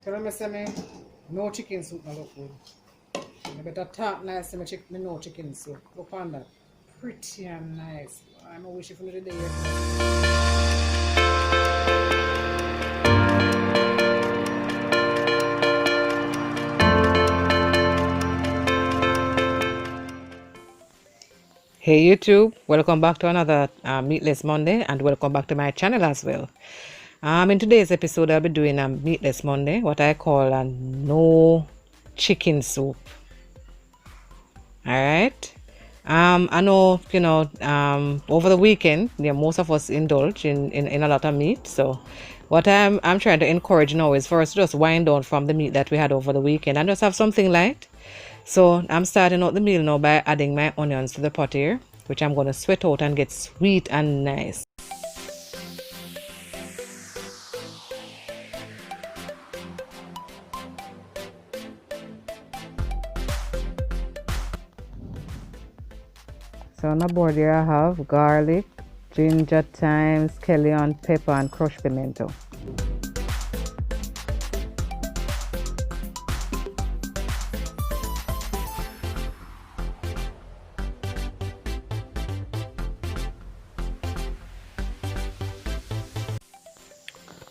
Tell me say me no chicken soup no look good. I better talk nice to me no chicken soup. Look on that. Pretty and nice. I know wish if you did there. Hey YouTube, welcome back to another Meatless Monday, and welcome back to my channel as well. In today's episode I'll be doing a Meatless Monday, what I call a no chicken soup. Alright. I know, over the weekend, most of us indulge in a lot of meat. So what I'm trying to encourage now is for us to just wind down from the meat that we had over the weekend and just have something light. So I'm starting out the meal now by adding my onions to the pot here, which I'm going to sweat out and get sweet and nice. So on the board here I have garlic, ginger, thyme, scallion, pepper and crushed pimento.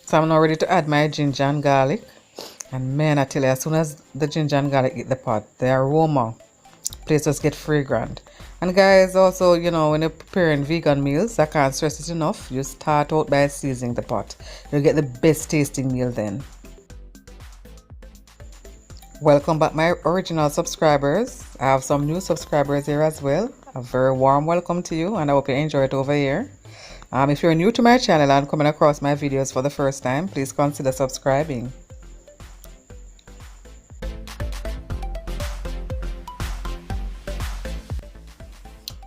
So I'm now ready to add my ginger and garlic. And man, I tell you, as soon as the ginger and garlic hit the pot, the aroma, place just get fragrant. And guys, also, when you're preparing vegan meals, I can't stress it enough. You start out by seasoning the pot. You'll get the best tasting meal then. Welcome back my original subscribers. I have some new subscribers here as well. A very warm welcome to you, and I hope you enjoy it over here. If you're new to my channel and coming across my videos for the first time, please consider subscribing.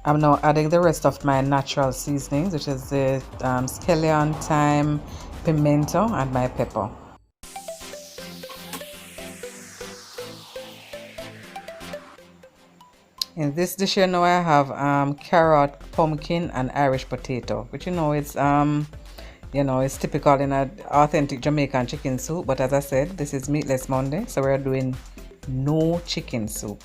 I'm now adding the rest of my natural seasonings, which is the scallion, thyme, pimento and my pepper. In this dish here now I have carrot, pumpkin and Irish potato, which it's it's typical in an authentic Jamaican chicken soup, but as I said, this is Meatless Monday, so we're doing no chicken soup.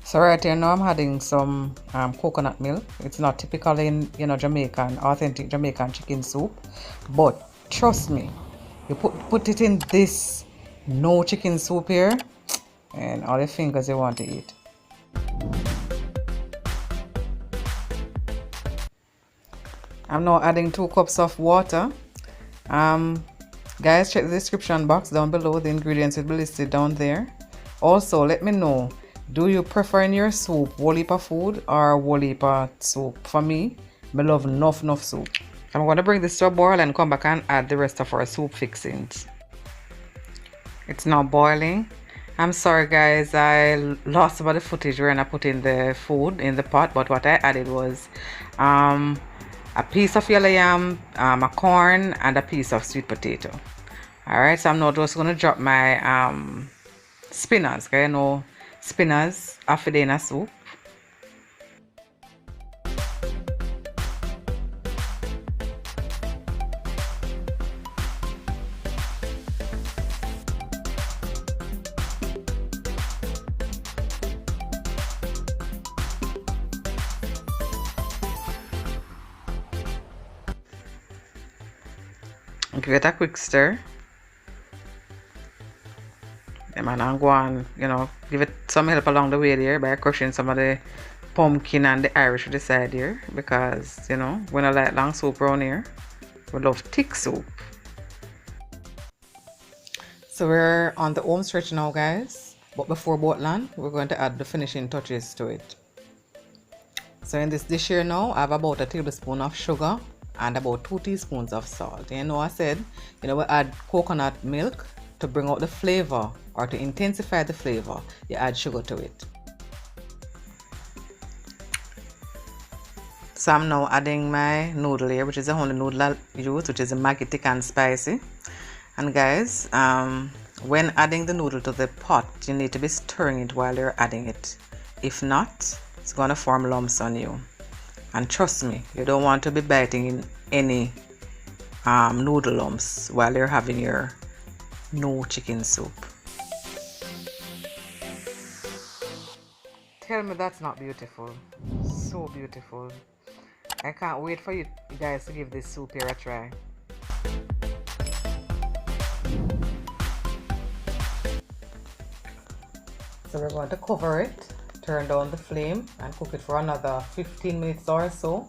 So right here now I'm adding some coconut milk. It's not typical in Jamaican, authentic Jamaican chicken soup, but trust me, you put it in this no chicken soup here and all the fingers you want to eat. I'm now adding 2 cups of water. Guys, check the description box down below. The ingredients will be listed down there. Also, let me know, do you prefer in your soup whole heap of food or whole heap of soup? For me, I love enough soup. I'm going to bring this to a boil and come back and add the rest of our soup fixings. It's now boiling. I'm sorry guys, I lost some of the footage when I put in the food in the pot, but what I added was a piece of yellow yam, a corn and a piece of sweet potato. Alright, so I'm now just going to drop my spinnaz, okay? Spinnaz after the dinner soup. Give it a quick stir. And go on, give it some help along the way there by crushing some of the pumpkin and the Irish to the side here, because we don't like long soup around here. We love thick soup. So we're on the home stretch now guys, but before boatland we're going to add the finishing touches to it. So in this dish here now I have about a tablespoon of sugar and about 2 teaspoons of salt. I said we add coconut milk to bring out the flavor, or to intensify the flavor, you add sugar to it. So I'm now adding my noodle here, which is the only noodle I use, which is a Maggi thick and spicy. And guys, when adding the noodle to the pot, you need to be stirring it while you're adding it. If not, it's gonna form lumps on you. And trust me, you don't want to be biting in any noodle lumps while you're having your no chicken soup. Tell me that's not beautiful. So beautiful. I can't wait for you guys to give this soup here a try. So we're going to cover it, turn down the flame, and cook it for another 15 minutes or so.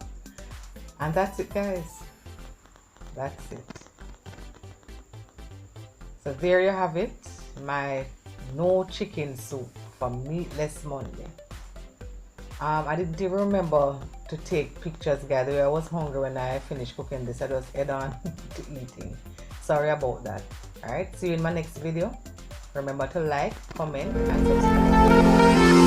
And that's it, guys. That's it. So there you have it, my no chicken soup for Meatless Monday. I didn't even remember to take pictures, guys. I was hungry when I finished cooking this. I just head on to eating. Sorry about that. Alright, see you in my next video. Remember to like, comment, and subscribe.